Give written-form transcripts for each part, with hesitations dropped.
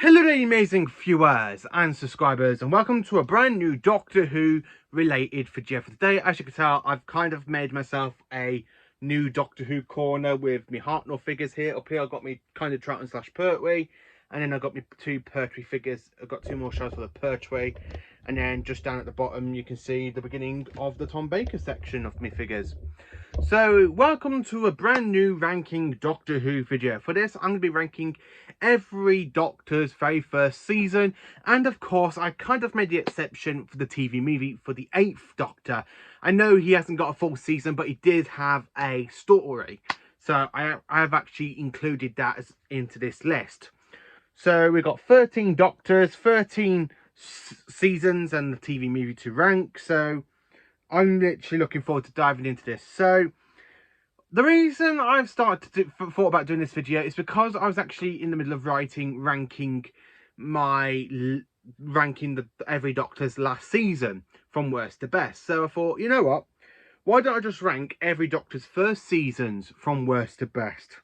Hello there, amazing viewers and subscribers, and welcome to a brand new Doctor Who related video for today. As you can tell, I've kind of made myself a new Doctor Who corner with me Hartnell figures here. Up here, I've got me kind of Troughton / Pertwee, and then I've got me two Pertwee figures. I've got two more shots for the Pertwee, and then just down at the bottom, you can see the beginning of the Tom Baker section of me figures. So, welcome to a brand new ranking Doctor Who video. For this, I'm going to be ranking every Doctor's very first season. And of course, I kind of made the exception for the TV movie for the 8th Doctor. I know he hasn't got a full season, but he did have a story. So, I've actually included that into this list. So, we've got 13 Doctors, 13 seasons, and the TV movie to rank. So, I'm literally looking forward to diving into this. So, the reason I've started to thought about doing this video is because I was actually in the middle of ranking the every Doctor's last season from worst to best. So I thought, you know what? Why don't I just rank every Doctor's first seasons from worst to best?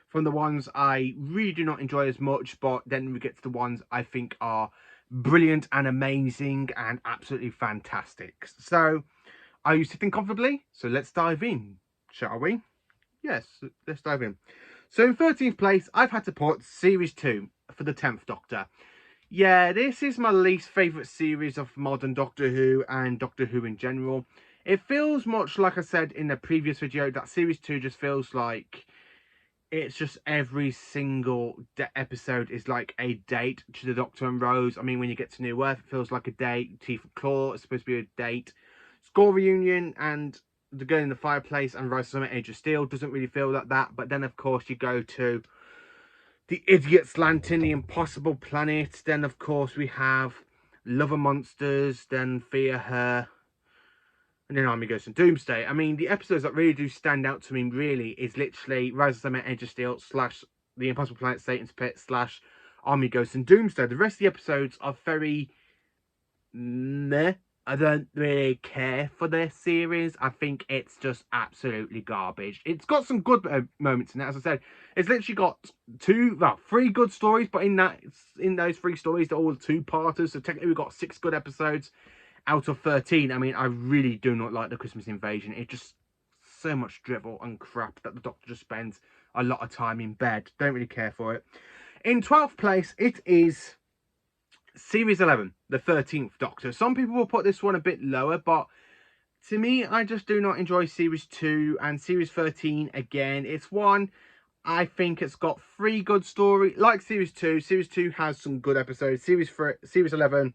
From the ones I really do not enjoy as much, but then we get to the ones I think are brilliant and amazing and absolutely fantastic. So, are you sitting comfortably? So let's dive in, shall we? Yes, let's dive in. So in 13th place, I've had to put Series 2 for the 10th Doctor. Yeah, this is my least favourite series of modern Doctor Who and Doctor Who in general. It feels much like I said in the previous video, that Series 2 just feels like it's just every single episode is like a date to the Doctor and Rose. I mean, when you get to New Earth, it feels like a date. Teeth and Claw is supposed to be a date. Score Reunion and The Girl in the Fireplace and Rise of Summit Age of Steel doesn't really feel like that. But then, of course, you go to The Idiot's Lantern, The Impossible Planet. Then, of course, we have Love and Monsters, then Fear Her, and then Army Ghost and Doomsday. I mean, the episodes that really do stand out to me, really, is literally Rise of Summit Age of Steel / The Impossible Planet, Satan's Pit / Army Ghost and Doomsday. The rest of the episodes are very meh. I don't really care for this series. I think it's just absolutely garbage. It's got some good moments in it, as I said. It's literally got three good stories, but in those three stories, they're all two-parters. So technically, we've got 6 good episodes out of 13. I mean, I really do not like the Christmas Invasion. It's just so much drivel and crap that the Doctor just spends a lot of time in bed. Don't really care for it. In 12th place, it is Series 11, the 13th Doctor. Some people will put this one a bit lower, but to me, I just do not enjoy Series 2 and Series 13 again. It's one, I think it's got 3 good stories. Like Series 2, Series 2 has some good episodes. Series 11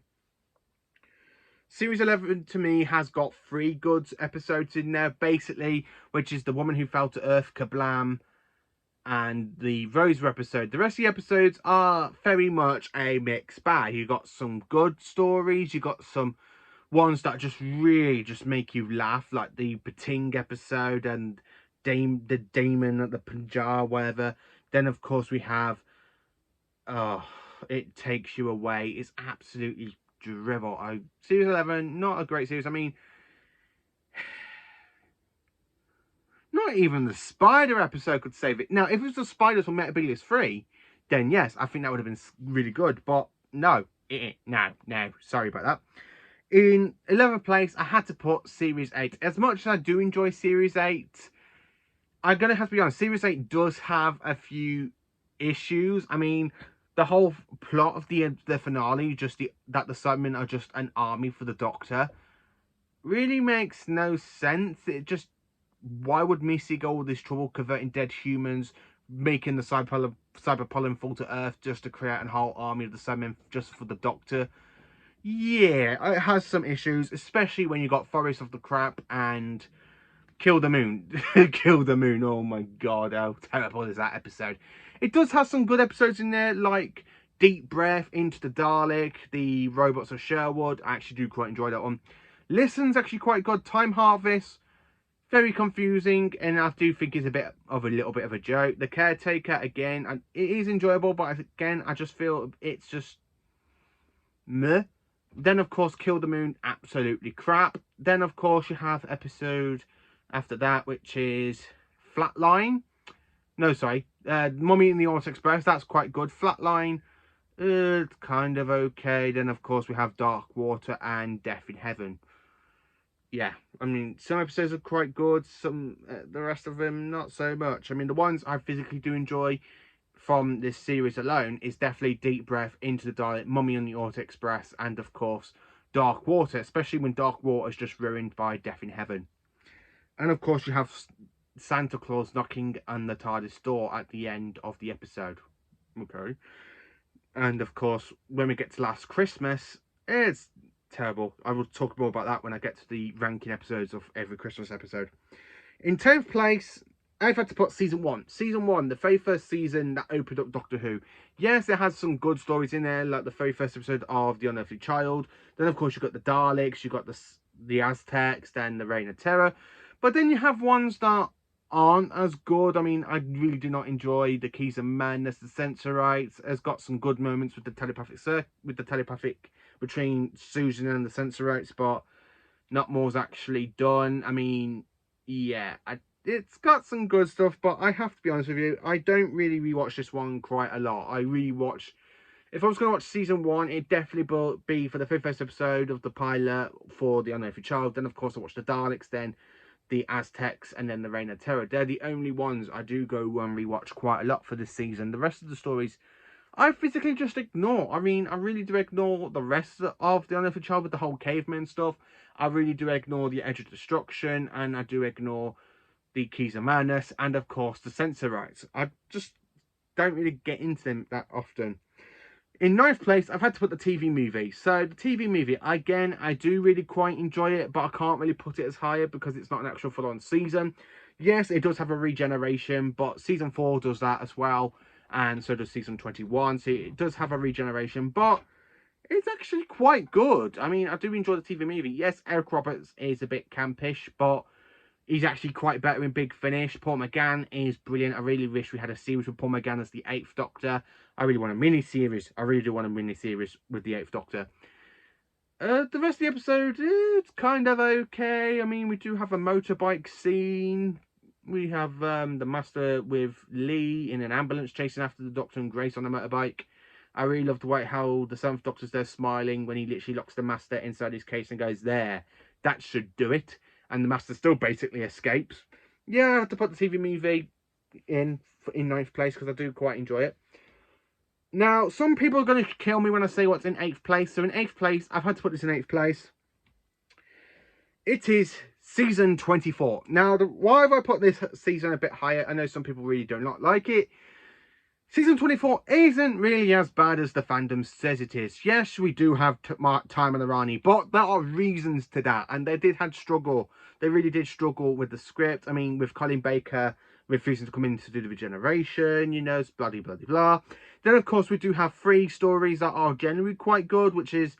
to me has got 3 good episodes in there, basically, which is The Woman Who Fell to Earth, Kablam, and the Rose episode. The rest of the episodes are very much a mixed bag. You got some good stories, you got some ones that just really just make you laugh, like the Bating episode and the Damon at the Punjab, whatever. Then of course we have It Takes You Away. It's absolutely drivel. Series 11, not a great series. I mean, not even the Spider episode could save it. Now, if it was the Spiders from Metabilius 3, then yes, I think that would have been really good. But no, no, sorry about that. In 11th place, I had to put Series 8. As much as I do enjoy Series 8, I'm going to have to be honest, Series 8 does have a few issues. I mean, the whole plot of the finale, that the Cybermen are just an army for the Doctor, really makes no sense. It just, why would Missy go all this trouble converting dead humans, making the Cyberpollen fall to Earth just to create a whole army of the Cybermen just for the Doctor? Yeah, it has some issues, especially when you got Forest of the Crap and Kill the Moon. Kill the Moon, oh my god, how terrible is that episode? It does have some good episodes in there, like Deep Breath, Into the Dalek, The Robots of Sherwood. I actually do quite enjoy that one. Listen's actually quite good. Time Harvest, very confusing, and I do think it's a little bit of a joke. The Caretaker, again, it is enjoyable, but again, I just feel it's just meh. Then, of course, Kill the Moon, absolutely crap. Then, of course, you have episode after that, which is Flatline. No, sorry. Mummy and the Orient Express, that's quite good. Flatline, It's kind of okay. Then, of course, we have Dark Water and Death in Heaven. Yeah, I mean, some episodes are quite good. Some, the rest of them, not so much. I mean, the ones I physically do enjoy from this series alone is definitely Deep Breath, Into the Dalek, Mummy on the Orient Express, and of course Dark Water, especially when Dark Water is just ruined by Death in Heaven. And of course you have Santa Claus knocking on the TARDIS door at the end of the episode. Okay. And of course, when we get to Last Christmas, it's terrible. I will talk more about that when I get to the ranking episodes of every Christmas episode. In 10th place, I've had to put season 1. Season 1, the very first season that opened up Doctor Who. Yes, it has some good stories in there, like the very first episode of The Unearthly Child. Then, of course, you've got the Daleks, you've got the Aztecs, then the Reign of Terror. But then you have ones that aren't as good. I mean, I really do not enjoy the Keys of Madness. The Sensorites has got some good moments with the telepathic between Susan and the Sensorites, but not more's actually done. I mean, yeah, it's got some good stuff, but I have to be honest with you, I don't really rewatch this one quite a lot. I rewatch, if I was going to watch season 1, it'd definitely be for the 5th episode of the pilot for The Unearthly Child. Then, of course, I watch the Daleks, then the Aztecs, and then the Reign of Terror. They're the only ones I do go and rewatch quite a lot for this season. The rest of the stories I physically just ignore. I mean, I really do ignore the rest of The Unearthly Child with the whole caveman stuff. I really do ignore the Edge of Destruction, and I do ignore the Keys of Madness, and of course the Sensorites. I just don't really get into them that often. In 9th place, I've had to put the TV movie. So the TV movie, again, I do really quite enjoy it, but I can't really put it as higher because it's not an actual full-on season. Yes, it does have a regeneration, but season 4 does that as well, and so does season 21. So it does have a regeneration, but it's actually quite good. I mean, I do enjoy the TV movie. Yes, Eric Roberts is a bit campish, but he's actually quite better in Big Finish. Paul McGann is brilliant. I really wish we had a series with Paul McGann as the 8th Doctor. I really want a mini-series. I really do want a mini-series with the 8th Doctor. The rest of the episode, it's kind of okay. I mean, we do have a motorbike scene. We have the Master with Lee in an ambulance chasing after the Doctor and Grace on a motorbike. I really love the way how the 7th Doctor's there smiling when he literally locks the Master inside his case and goes, there, that should do it. And the Master still basically escapes. Yeah, I have to put the TV movie in 9th place because I do quite enjoy it. Now, some people are going to kill me when I say what's in 8th place. So in 8th place, I've had to put this in 8th place. It is season 24. Now, why have I put this season a bit higher? I know some people really do not like it. Season 24 isn't really as bad as the fandom says it is. Yes, we do have Time on the Rani, but there are reasons to that. And they did have struggle. They really did struggle with the script. I mean, with Colin Baker refusing to come in to do the regeneration, you know, bloody, bloody, blah. Then, of course, we do have 3 stories that are generally quite good, which is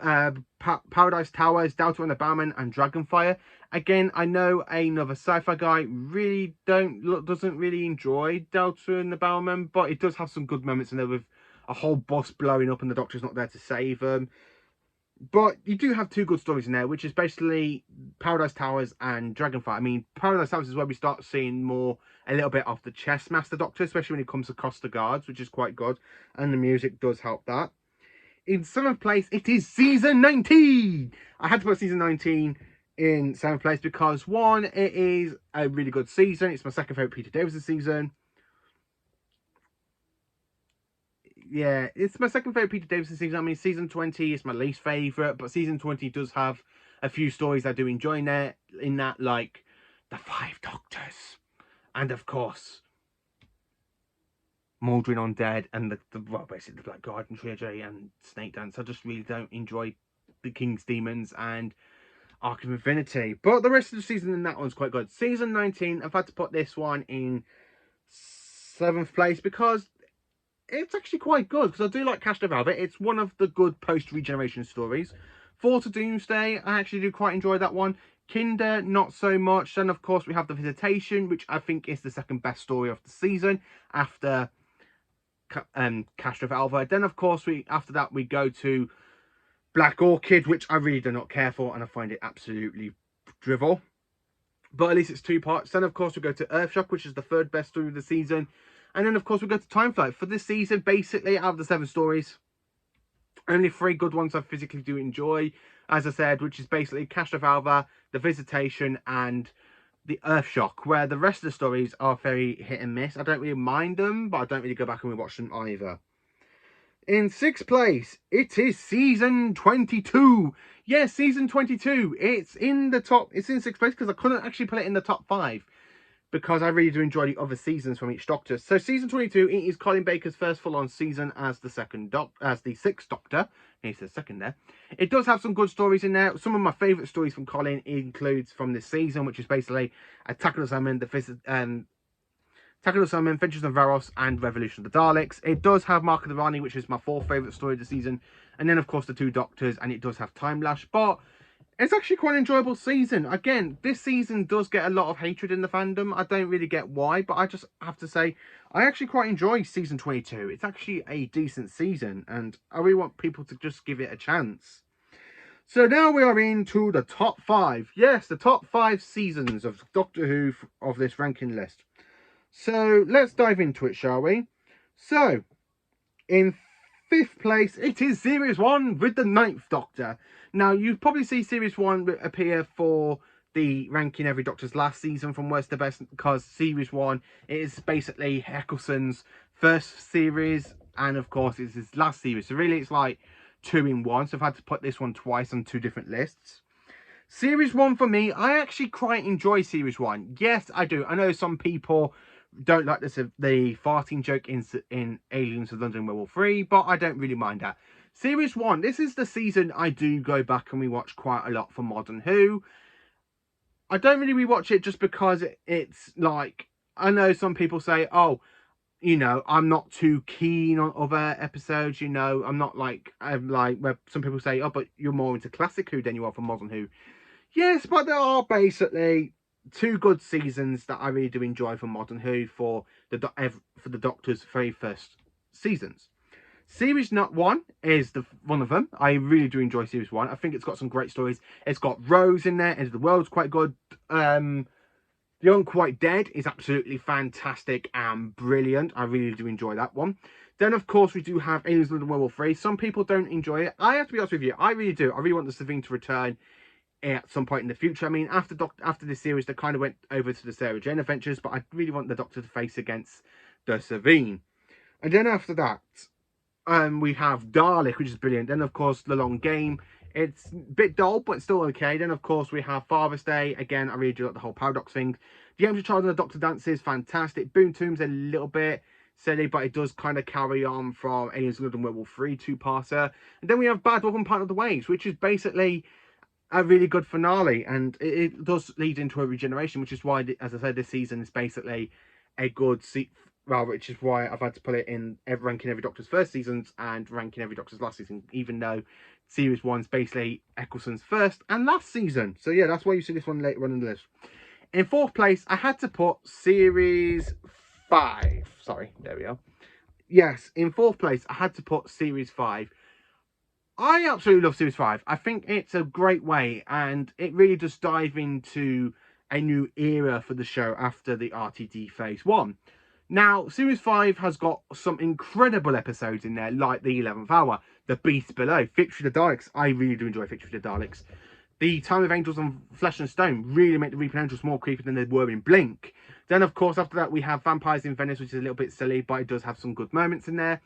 Paradise Towers, Delta and the Bowman, and Dragonfire. Again, I know another sci-fi guy doesn't really enjoy Delta and the Bowman, but it does have some good moments in there with a whole bus blowing up and the Doctor's not there to save them. But you do have 2 good stories in there, which is basically Paradise Towers and Dragonfire. I mean, Paradise Towers is where we start seeing a little bit of the chess master Doctor, especially when it comes across the guards, which is quite good. And the music does help that. In 7th place, it is season 19. I had to put season 19 in 7th place because, 1, it is a really good season. It's my second favourite Peter Davison season. Yeah, it's my second favourite Peter Davison season. I mean, season 20 is my least favourite, but season 20 does have a few stories I do enjoy in that, like the 5 Doctors. And, of course, Maldrin Undead and well, basically the Black Garden trilogy and Snake Dance. I just really don't enjoy the King's Demons and Arc of Infinity. But the rest of the season in that one's quite good. Season 19, I've had to put this one in 7th place because it's actually quite good. Because I do like Castor Velvet. It's one of the good post-regeneration stories. Fall to Doomsday, I actually do quite enjoy that one. Kinder, not so much. Then, of course, we have The Visitation, which I think is the second best story of the season after Castor Alva. Then, of course, after that we go to Black Orchid, which I really do not care for, and I find it absolutely drivel. But at least it's 2 parts. Then, of course, we go to Earthshock, which is the 3rd best story of the season. And then, of course, we go to Time Flight. For this season, basically, out of the 7 stories, only 3 good ones I physically do enjoy, as I said, which is basically Castrovalva, The Visitation, and The Earthshock, where the rest of the stories are very hit and miss. I don't really mind them, but I don't really go back and rewatch them either. In 6th place, it is season 22. Yes, season 22. It's in the top. It's in 6th place because I couldn't actually put it in the top 5 because I really do enjoy the other seasons from each Doctor. So season 22, it is Colin Baker's first full-on season as the 6th Doctor. He says second there. It does have some good stories in there. Some of my favourite stories from Colin includes from this season, which is basically Attack of the Salmon, Attack of the Salmon, Adventures of Varos, and Revolution of the Daleks. It does have Mark of the Rani, which is my 4th favourite story of the season. And then, of course, the 2 Doctors, and it does have Time Lash. But it's actually quite an enjoyable season. Again, this season does get a lot of hatred in the fandom. I don't really get why, but I just have to say, I actually quite enjoy season 22. It's actually a decent season, and I really want people to just give it a chance. So now we are into the top 5. Yes, the top 5 seasons of Doctor Who of this ranking list. So let's dive into it, shall we? So, in 5th place, it is Series 1 with the 9th Doctor. Now, you probably see Series 1 appear for the ranking every Doctor's last season from worst to best, because Series 1 is basically Eccleston's first series, and of course it's his last series. So really it's like 2 in 1, so I've had to put this one twice on 2 different lists. Series 1 for me, I actually quite enjoy Series 1. Yes, I do. I know some people don't like this, the farting joke in Aliens of London Werewolf 3, but I don't really mind that. Series 1, this is the season I do go back and rewatch quite a lot for Modern Who. I don't really rewatch it just because it's like, I know some people say, oh, you know, I'm not too keen on other episodes, you know, I'm like where some people say, oh, but you're more into classic Who than you are for Modern Who. Yes, but there are basically 2 good seasons that I really do enjoy for Modern Who for the Doctor's very first seasons. Series 1 is one of them. I really do enjoy Series 1. I think it's got some great stories. It's got Rose in there. End of the World's quite good. The Unquite Dead is absolutely fantastic and brilliant. I really do enjoy that one. Then, of course, we do have Aliens of London Werewolf 3. Some people don't enjoy it. I have to be honest with you. I really do. I really want the Savine to return at some point in the future. I mean, after this series, they kind of went over to the Sarah Jane Adventures, but I really want the Doctor to face against the Savine. And then after that, we have Dalek, which is brilliant. Then, of course, The Long Game. It's a bit dull, but it's still okay. Then, of course, we have Father's Day. Again, I really do like the whole Paradox thing. The Empty Child and the Doctor Dances, fantastic. Boom Tomb's a little bit silly, but it does kind of carry on from Aliens of London Werewolf 3 2-parter. And then we have Bad Wolf and Part of the Waves, which is basically a really good finale, and it does lead into a regeneration, which is why, as I said, this season is basically a good which is why I've had to put it in ranking every Doctor's first seasons and ranking every Doctor's last season, even though Series 1's basically Eccleston's first and last season. So yeah, that's why you see this one later on in the list. In 4th place, I had to put Series 5. Sorry, there we are. Yes, in 4th place, I had to put Series 5. I absolutely love Series 5. I think it's a great way, and it really does dive into a new era for the show after the RTD Phase 1. Now, Series 5 has got some incredible episodes in there, like The 11th Hour, The Beast Below, Victory of the Daleks. I really do enjoy Victory of the Daleks. The Time of Angels and Flesh and Stone really make the Reaping Angels more creepy than they were in Blink. Then, of course, after that, we have Vampires in Venice, which is a little bit silly, but it does have some good moments in there.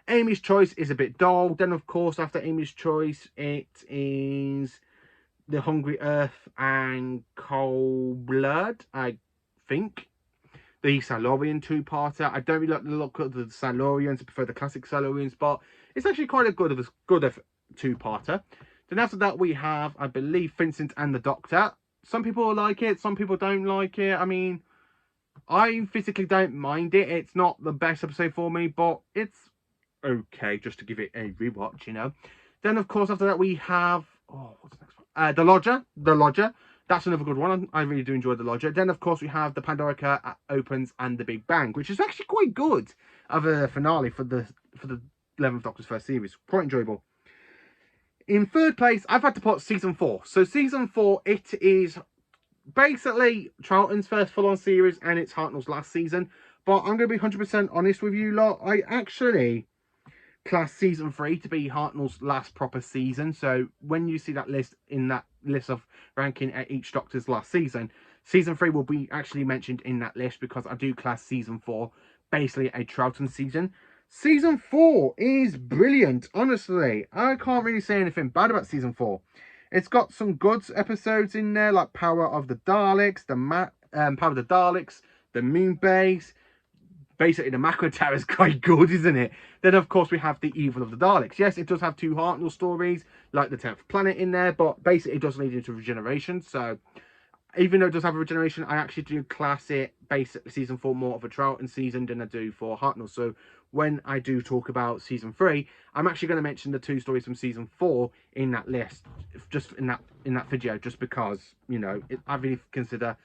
Amy's Choice is a bit dull. Then, of course, after Amy's Choice, it is The Hungry Earth and Cold Blood, I think. The Silurian 2-parter. I don't really like the look of the Silurians. I prefer the classic Silurians, but it's actually quite a good 2-parter. Then after that, we have, I believe, Vincent and the Doctor. Some people like it. Some people don't like it. I mean, I physically don't mind it. It's not the best episode for me, but it's okay just to give it a rewatch, you know. Then, of course, after that, we have, what's the next one? The Lodger. The Lodger. That's another good one. I really do enjoy The Lodger. Then, of course, we have The Pandorica Opens and The Big Bang, which is actually quite good of a finale for the 11th Doctor's first series. Quite enjoyable. In 3rd place, I've had to put Season 4. So, Season 4, it is basically Charlton's first full-on series, and it's Hartnell's last season. But I'm going to be 100% honest with you lot. I actually class season 3 to be Hartnell's last proper season. So when you see that list in that list of ranking at each Doctor's last season, season 3 will be actually mentioned in that list, because I do class season 4 basically a Troughton season. Season 4 is brilliant, honestly. I can't really say anything bad about season 4. It's got some good episodes in there, like Power of the Daleks, Power of the Daleks, the Moon Base. Basically, the Macro Tower is quite good, isn't it? Then, of course, we have the Evil of the Daleks. Yes, it does have 2 Hartnell stories, like the 10th Planet in there, but basically it does lead into regeneration. So, even though it does have a regeneration, I actually do class it, basically, season 4 more of a Troughton season than I do for Hartnell. So, when I do talk about season 3, I'm actually going to mention the 2 stories from season 4 in that list, just in that video, just because, you know, I really consider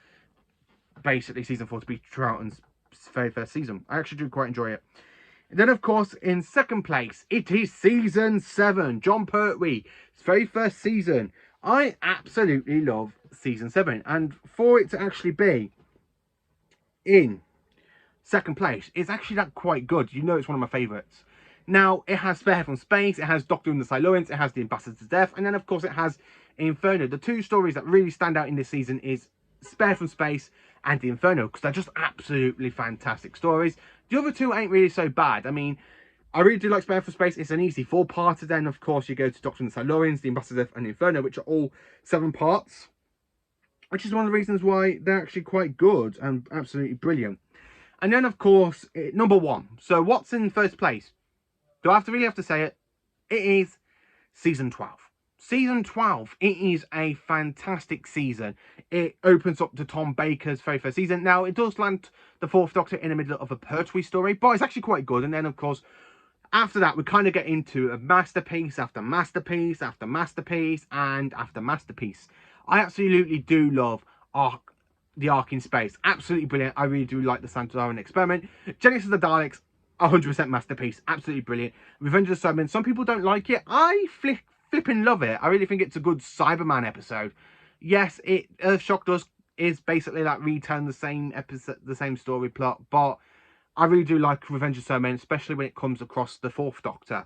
basically season 4 to be Troughton's very first season. I actually do quite enjoy it. And then, of course, in second place, it is season 7, Jon Pertwee's very first season. I absolutely love season 7, and for it to actually be in second place, it's actually quite good. You know, it's one of my favourites. Now, it has Spare from Space, it has Doctor and the Silurians, it has The Ambassador's Death, and then, of course, it has Inferno. The 2 stories that really stand out in this season is Spare from Space and The Inferno, because they're just absolutely fantastic stories. The other 2 ain't really so bad. I mean, I really do like Spare from Space. It's an easy 4-parter. Then, of course, you go to Doctor and the Silurians, The Ambassador's Death, and The Inferno, which are all 7 parts, which is one of the reasons why they're actually quite good and absolutely brilliant. And then, of course, number 1. So, what's in first place? Do I really have to say it? It is season 12. Season 12, it is a fantastic season. It opens up to Tom Baker's very first season. Now, it does land the 4th Doctor in the middle of a Pertwee story, but it's actually quite good. And then, of course, after that, we kind of get into a masterpiece after masterpiece after masterpiece and after masterpiece. I absolutely do love the Ark in Space. Absolutely brilliant. I really do like the Santorin Experiment. Genesis of the Daleks, 100% masterpiece. Absolutely brilliant. Revenge of the Cybermen. Some people don't like it. I flipping love it. I really think it's a good Cyberman episode. Yes, Earthshock is basically like retelling the same episode, the same story plot, but I really do like Revenge of the Cybermen, especially when it comes across the 4th Doctor.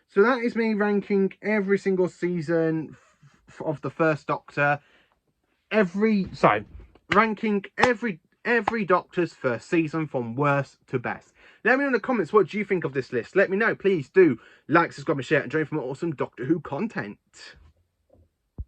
So that is me ranking every single season of the 1st Doctor. Ranking every Doctor's first season from worst to best. Let me know in the comments, what do you think of this list? Let me know. Please do like, subscribe and share, and join for more awesome Doctor Who content.